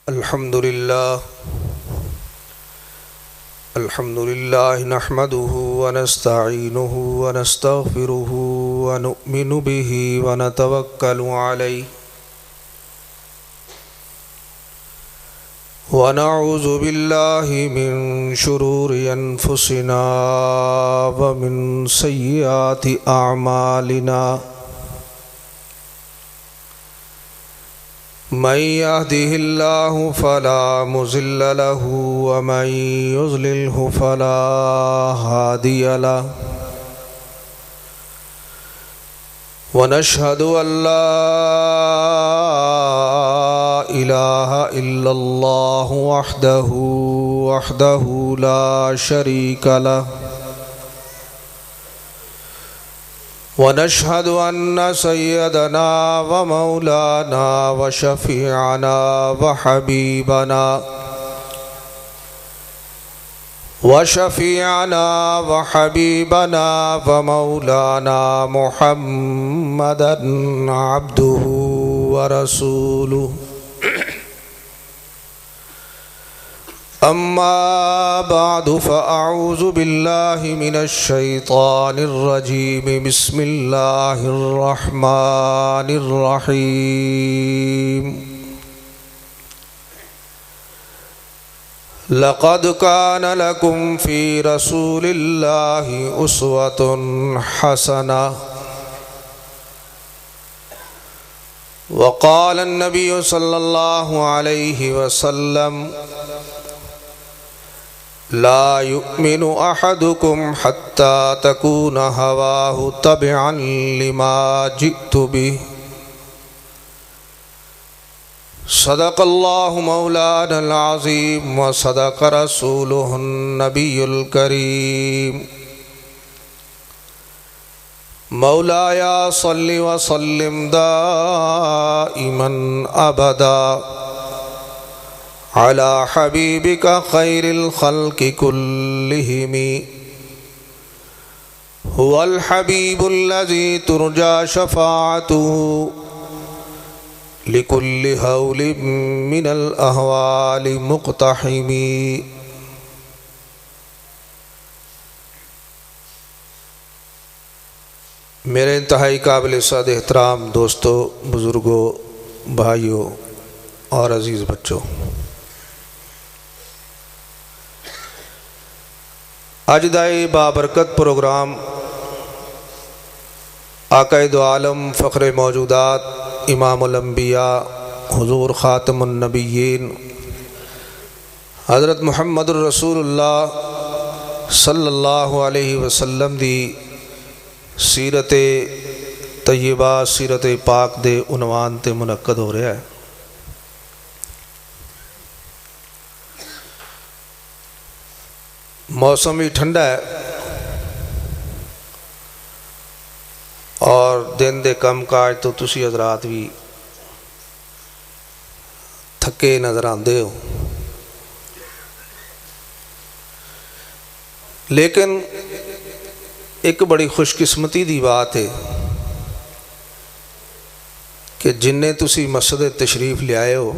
الحمد لله نحمده ونستعينه ونستغفره ونؤمن به ونتوكل عليه ونعوذ بالله من شرور أنفسنا ومن سيئات أعمالنا من يهده الله فلا مضل له ومن يضلله فلا هادي له ونشهد أن لا إله إلا الله وحده لا شريك له ونشهد أن سيدنا ومولانا وشفيعنا وحبيبنا ومولانا محمدا عبده ورسوله أما بعد فأعوذ بالله من الشيطان الرجيم بسم الله الرحمن الرحيم لقد كان لكم في رسول الله أسوة حسنة وقال النبي صلى الله عليه وسلم لا يؤمن أحدكم حتى تكون هواه تبعا لما جئت به صدق الله مولانا العظيم وصدق رسوله النبي الكريم مولاي صل وسلم دائما أبدا على حبيبك خير الخلق كلهم هو الحبيب الذي ترجى شفاعته لكل هول من الأهوال مقتحم میرے انتہائی قابل صد احترام دوستوں، بزرگوں، بھائیوں اور عزیز بچوں، آج دائی بابرکت پروگرام آقا دو عالم فخر موجودات امام الانبیاء حضور خاتم النبیین حضرت محمد الرسول اللہ صلی اللہ علیہ وسلم دی سیرت طیبہ سیرت پاک دے عنوان تے منعقد ہو رہا ہے۔ موسم بھی ٹھنڈا ہے اور دن دے کم کاج تو تسی حضرات بھی تھکے نظر آندے ہو، لیکن ایک بڑی خوش قسمتی دی بات ہے کہ جنہیں تسی مسجد تشریف لے آئے ہو،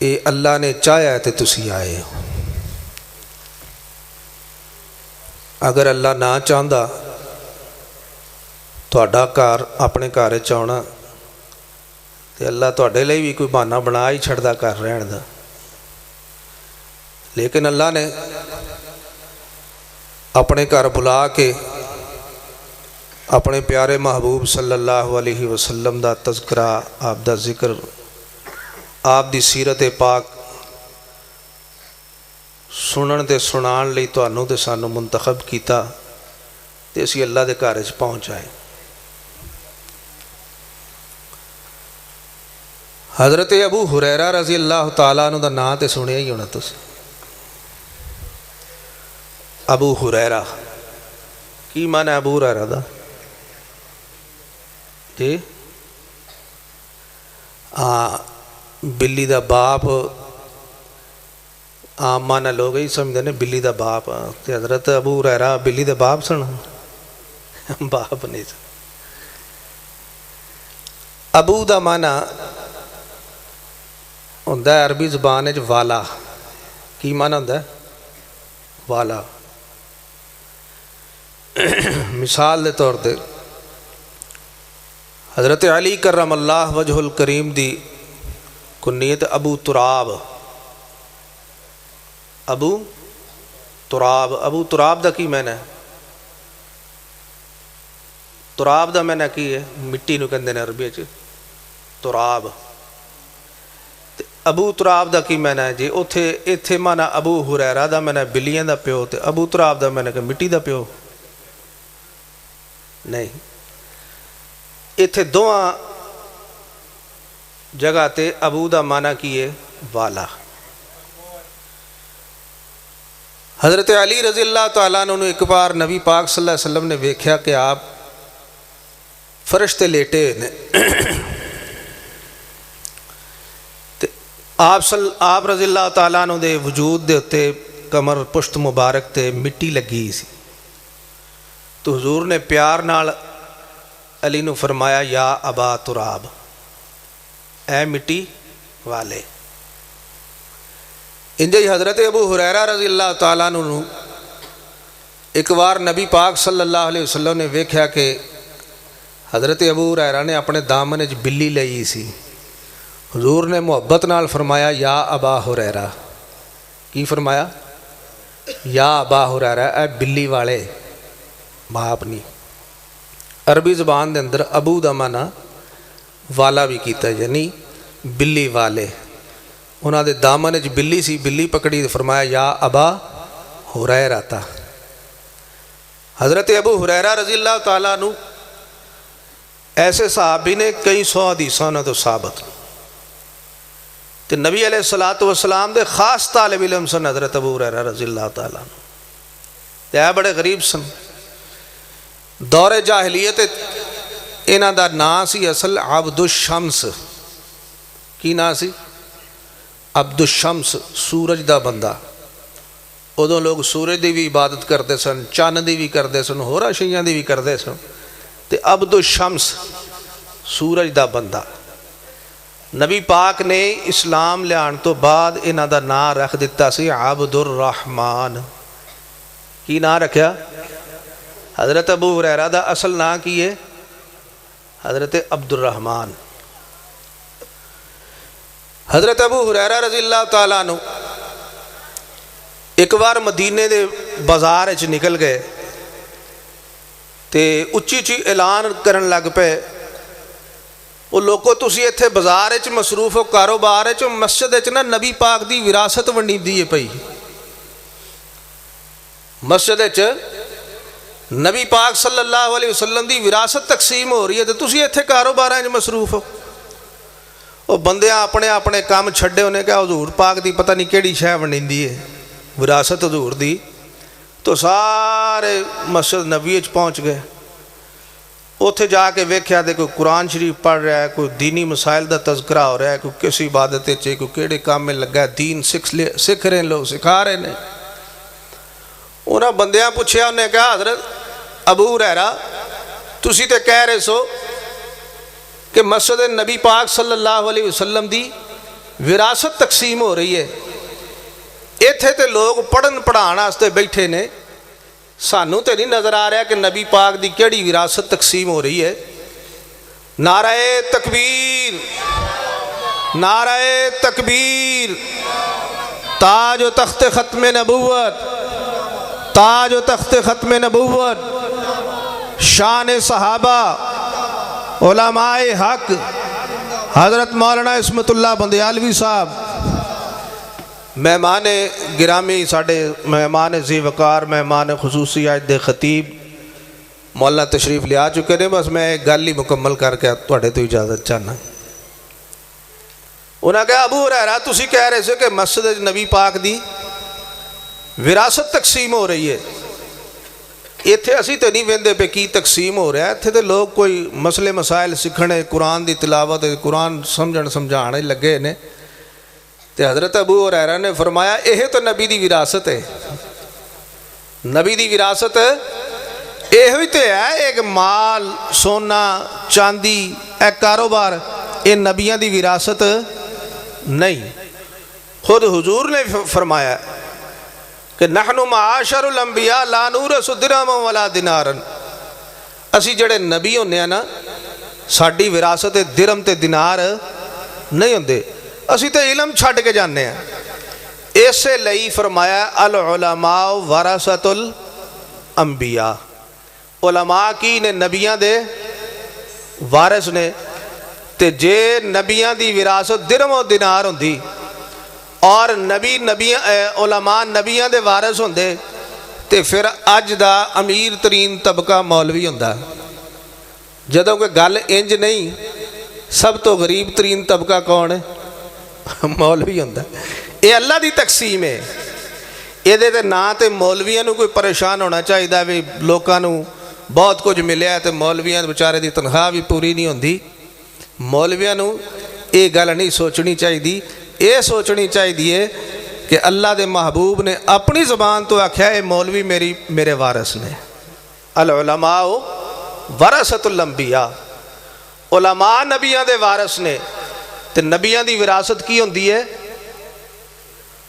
اے اللہ نے چاہیا ہے تے تسی آئے ہو۔ اگر اللہ نہ چاہتا تہاڈا گھر اپنے گھر آنا تے اللہ تہاڈے لئی بھی کوئی بہانہ بنا ہی چھڑدا گھر رہن دا، لیکن اللہ نے اپنے گھر بلا کے اپنے پیارے محبوب صلی اللہ علیہ وسلم دا تذکرہ، آپ دا ذکر، آپ دی سیرت پاک سنن تے سنان لئی تانوں تے سانوں منتخب کیتا تے اسی اللہ دے گھر وچ پہنچ آئے۔ حضرت ابو ہریرہ رضی اللہ تعالیٰ عنہ دا نام تے سنیا ہی ہونا تسی۔ ابو ہریرہ کی معنی ہے ابو ہریرہ دا؟ جی بلی دا باپ، عام معنی لوگ ہی سمجھتے ہیں بلی دا باپ، تے حضرت ابو ہریرہ بلی دا باپ سن؟ باپ نہیں سن۔ ابو دا معنی ہوتا ہے عربی زبان والا. کی معنی ہوتا ہے والا؟ مثال دے طور پہ حضرت علی کرم اللہ وجہ الکریم دی کنیت ابو تراب. ابو تراب. ابو تراب دا کی معنی ہے؟ تراب دا معنی کی ہے؟ مٹی نو کہندے نے عربی وچ تراب. ابو تراب دا کی معنی ہے جی؟ ایتھے معنی ابو ہریرہ دا معنی بلیاں دا پیو تے ابو تراب دا معنی کہ مٹی دا پیو نہیں. ایتھے دواں جگہ تے ابو دا معنی کی ہے والا. حضرت علی رضی اللہ تعالیٰ عنہ نے ایک بار نبی پاک صلی اللہ علیہ وسلم نے ویکھیا کہ آپ فرش تے لیٹے نے. آپ رضی اللہ تعالیٰ عنہ دے وجود دے اتے کمر پشت مبارک تے مٹی لگی سی. تو حضور نے پیار نال علی نو فرمایا یا ابا تراب، اے مٹی والے. انجے ہی حضرت ابو ہریرہ رضی اللہ تعالیٰ عنہ ایک بار نبی پاک صلی اللہ علیہ وسلم نے ویکھیا کہ حضرت ابو ہریرہ نے اپنے دامن وچ بلی لئی سی. حضور نے محبت نال فرمایا یا ابا ہریرہ. کی فرمایا؟ یا ابا ہریرہ، اے بلی والے. باپ نہیں. عربی زبان دے اندر ابو دا معنی والا بھی کیتا ہے، یعنی بلی والے. انہاں دے دامن وچ بلی سی، بلی پکڑی تے فرمایا یا ابا ہریرہ تا. حضرت ابو ہریرہ رضی اللہ تعالیٰ عنہ ایسے صحابی نے کئی سو حدیثاں نہ تو ثابت تے نبی علیہ الصلوۃ والسلام دے خاص طالب علم سن حضرت ابو ہریرہ رضی اللہ تعالیٰ عنہ. تے اے بڑے غریب سن. دور جاہلیت انہاں دا نام سی اصل عبد الشمس. کی نام سی؟ عبد الشمس، سورج دا بندہ. ادوں لوگ سورج دی بھی عبادت کرتے سن، چاند دی بھی کرتے سن، ہورا شیاں دی بھی کرتے سن. تے عبد الشمس سورج دا بندہ. نبی پاک نے اسلام لیان تو بعد انہاں دا نام رکھ دیتا سی عبد الرحمن. کی نام رکھیا؟ حضرت ابو ہریرہ دا اصل نام کی ہے؟ حضرت عبد الرحمن. حضرت ابو ہریرہ رضی اللہ تعالیٰ عنہ ایک بار مدینے دے بازار وچ نکل گئے تے اچھی اچھی اعلان کرن لگ پے، وہ لوگو تسی ایتھے بازار وچ مصروف ہو کاروبار وچ، مسجد وچ نا نبی پاک دی وراثت ونڈیندی ہے پئی. مسجد وچ نبی پاک صلی اللہ علیہ وسلم دی وراثت تقسیم ہو رہی ہے تے تسی ایتھے کاروباراں وچ مصروف ہو. وہ بندیاں اپنے اپنے کام چھڈے انہیں کہا حضور پاک دی پتہ نہیں کیڑی شے ونڈیندی ہے وراثت حضور دی. تو سارے مسجد نبوی وچ پہنچ گئے. اوتھے جا کے ویکھیا تے کوئی قرآن شریف پڑھ رہا ہے، کوئی دینی مسائل دا تذکرہ ہو رہا ہے، کوئی کسی عبادت وچ، کوئی کیڑے کام میں لگا ہے، دین سکھ رہے ہیں لوگ، سکھا رہے ہیں. انہاں بندیاں پوچھیا، انہیں کہا حضرت ابو ہریرہ تسی تے کہہ رہے سو کہ مسجد نبی پاک صلی اللہ علیہ وسلم دی وراثت تقسیم ہو رہی ہے، ایتھے تے لوگ پڑھن پڑھان واسطے بیٹھے نے، سانوں تے نہیں نظر آ رہا کہ نبی پاک دی کیڑی وراثت تقسیم ہو رہی ہے. نعرہ تکبیر، نعرہ تکبیر. تاج و تخت ختم نبوت، تاج و تخت ختم نبوت، شان صحابہ، علماء حق حضرت مولانا عصمت اللہ بندیالوی صاحب، مہمان گرامی ساڑھے مہمان ذی وقار، مہمان خصوصی آج دے خطیب مولانا تشریف لے آ چکے نے. بس میں ایک گل ہی مکمل کر کے تواڈے تو اجازت چاہنا. انہاں کہا ابو ہریرہ تسی کہہ رہے سے کہ مسجد نبی پاک دی وراثت تقسیم ہو رہی ہے، ایتھے اسی تے نہیں ویندے پہ کی تقسیم ہو رہا ہے، ایتھے تے لوگ کوئی مسئلے مسائل سکھنے، قرآن دی تلاوت، قرآن سمجھانے لگے نے. تے حضرت ابو ہریرہ نے فرمایا یہ تو نبی دی وراثت ہے. نبی دی وراثت یہ تے ہے، ایک مال سونا چاندی ایک کاروبار، یہ نبیاں دی وراثت نہیں. خود حضور نے فرمایا کہ نحن معاشر الانبیاء لا نورث درہما ولا دینارا، اسی جڑے نبی ہونے ہیں نا ساڈی وراثت درہم تے دینار نہیں ہوندے، اسی تے علم چھڈ کے جانے ہیں۔ اسے لئی فرمایا العلماء ورثۃ الانبیاء، علماء کی نے نبیاں دے وارث نے، تے جے نبیاں دی وراثت درہم و دینار ہوندی اور علماء نبیاں دے وارث ہوندے تے پھر اج دا امیر ترین طبقہ مولوی ہوندا۔ جدوں کہ گل انج نہیں، سب تو غریب ترین طبقہ کون ہے؟ مولوی ہوندا۔ یہ اللہ دی تقسیم ہے، یہ دے نا تے مولویاں نو کوئی پریشان ہونا چاہیے بھی لوکاں نو بہت کچھ ملیا ہے تے مولویاں بیچارے دی تنخواہ بھی پوری نہیں ہوندی۔ مولویاں نو یہ گل نہیں سوچنی چاہیے، یہ سوچنی چاہیے کہ اللہ دے محبوب نے اپنی زبان تو آکھیا ہے مولوی میرے وارث نے۔ العلماء ورثۃ الانبیاء، علماء نبیاں دے وارث نے، تے نبیاں دی وراثت کی ہوندی ہے؟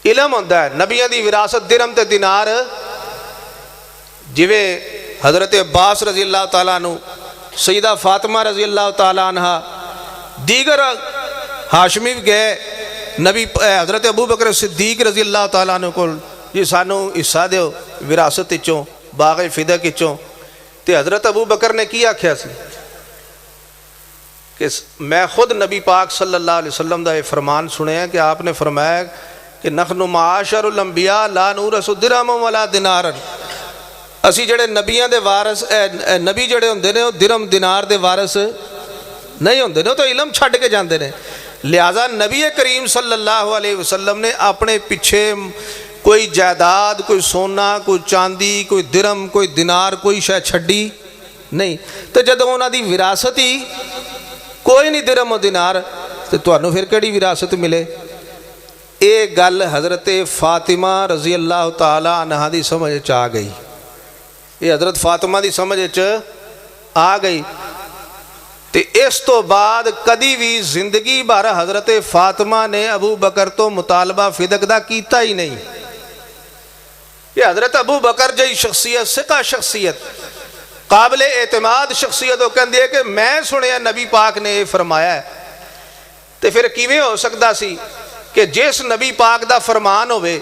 علم ہوندا ہے۔ نبیاں دی وراثت درہم تے دینار، جویں حضرت عباس رضی اللہ تعالیٰ عنہ، سیدہ فاطمہ رضی اللہ تعالیٰ عنہ، دیگر ہاشمی بھی گئے نبی حضرت ابو بکر صدیق رضی اللہ تعالیٰ عنہ کو جی سانو حصہ دیو وراثت وچوں باغ فدق وچوں، تے حضرت ابو بکر نے کی آکھیا سی کہ میں خود نبی پاک صلی اللہ علیہ وسلم دا یہ فرمان سنے ہیں کہ آپ نے فرمایا کہ نحن معاشر الانبیاء لا نورث درہما ولا دینارا، اسی جڑے نبیاں دے وارث نبی جڑے ہوندے نے وہ درہم دینار دے وارث نہیں ہوندے نے، تو علم چھڈ کے جاندے نے۔ لہذا نبی کریم صلی اللہ علیہ وسلم نے اپنے پیچھے کوئی جائیداد، کوئی سونا، کوئی چاندی، کوئی درہم، کوئی دینار، کوئی شے چھڈی نہیں۔ تو جدوں انہاں دی وراثت ہی کوئی نہیں درہم و دینار، تو تانوں پھر کیڑی وراثت ملے؟ یہ گل حضرت فاطمہ رضی اللہ تعالی عنہا دی سمجھ آ گئی، یہ حضرت فاطمہ دی سمجھ آ گئی۔ تے اس تو بعد کدی بھی زندگی بھر حضرت فاطمہ نے ابو بکر تو مطالبہ فدق دا کیتا ہی نہیں۔ یہ حضرت ابو بکر جی شخصیت، ثقہ شخصیت، قابل اعتماد شخصیت، وہ کہندی ہے کہ میں سنیا نبی پاک نے یہ فرمایا ہے، تے پھر کیویں ہو سکتا سی کہ جس نبی پاک دا فرمان ہوئے،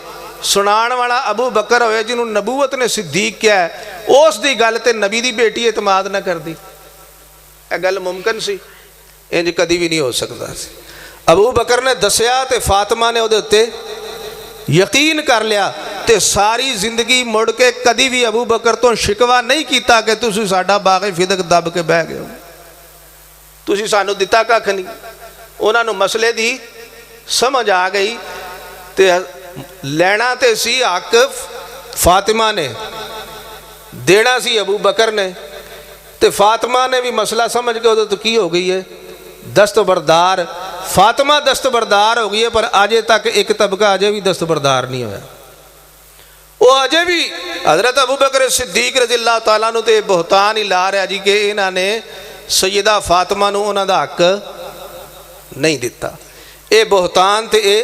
سنان والا ابو بکر ہوئے جنہوں نبوت نے صدیق کیا ہے، اس دی گل تے نبی دی بیٹی اعتماد نہ کر دی؟ یہ گل ممکن سی؟ انج کدی بھی نہیں ہو سکتا سی۔ ابو بکر نے دسیا تے فاطمہ نے وہ تے یقین کر لیا، تے ساری زندگی مڑ کے کدی بھی ابو بکر تو شکوا نہیں کیتا کہ تسی ساڈا باغ فدق دب کے بہ گئے ہو، تسی سانو دتا کھ نہیں۔ انہاں نو مسئلے دی سمجھ آ گئی، تے لینا تے سی حق فاطمہ نے، دینا سی ابو بکر نے، تے فاطمہ نے بھی مسئلہ سمجھ کے ادھر تو کی ہو گئی ہے دستبردار، فاطمہ دستبردار ہو گئی ہے، پر آجے تک ایک طبقہ آجے بھی دستبردار نہیں ہویا۔ وہ آجے بھی حضرت ابو بکر صدیق رضی اللہ تعالیٰ عنہ تے بہتان ہی لا رہا جی کہ انہاں نے سیدہ فاطمہ نو انہاں دا حق نہیں دیتا۔ اے بہتان تے اے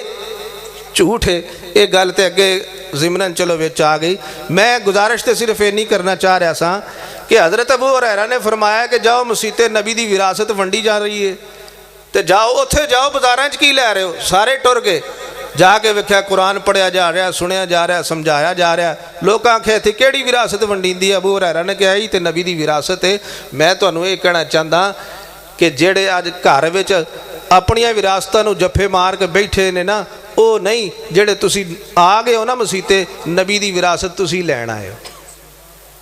جھوٹ ہے، اے گل تے اگے ضمناً چلو وچ آ گئی۔ میں گزارش تے صرف یہ نہیں کرنا چاہ رہا سا کہ حضرت ابو ہریرہ نے فرمایا کہ جاؤ مسیت نبی دی وراثت ونڈی جا رہی ہے، تے جاؤ اتھے جاؤ بازاراں وچ کی لے رہے ہو؟ سارے ٹر گئے، جا کے ویکھیا قرآن پڑھیا جا رہا، سنیا جا رہا، سمجھایا جا رہا، لوگ آکھے تھے کیڑی وراثت ونڈیندی؟ ابو ہریرہ نے کہا تے نبی دی وراثت ہے۔ میں تانوں یہ کہنا چاہتا کہ جڑے اج گھر وچ اپنیاں وراثتاں نو جفے مار کے بیٹھے نے نا، او نہیں جڑے تسی آ گئے ہو نا مسیتے نبی دی وراثت تسی لین آئے ہو۔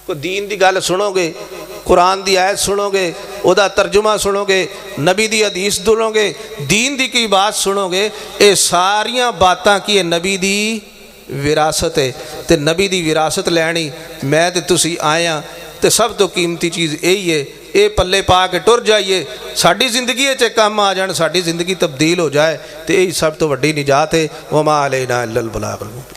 کوئی دین دی گل سنو گے، قرآن دی آیت سنو گے، او دا ترجمہ سنو گے، نبی دی حدیث سنو گے، دین دی کی بات سنو گے، اے ساریاں باتاں کی نبی دی وراثت ہے، تے نبی دی وراثت لینی میں تے تسی آیا، تے سب تو قیمتی چیز یہی ہے، اے پلے پا کے ٹر جائیے، ساڈی زندگی چ کام آ جان، ساڈی زندگی تبدیل ہو جائے، تے یہی سب تو وڈی نجات ہے۔ وما علینا الا البلاغ المبین۔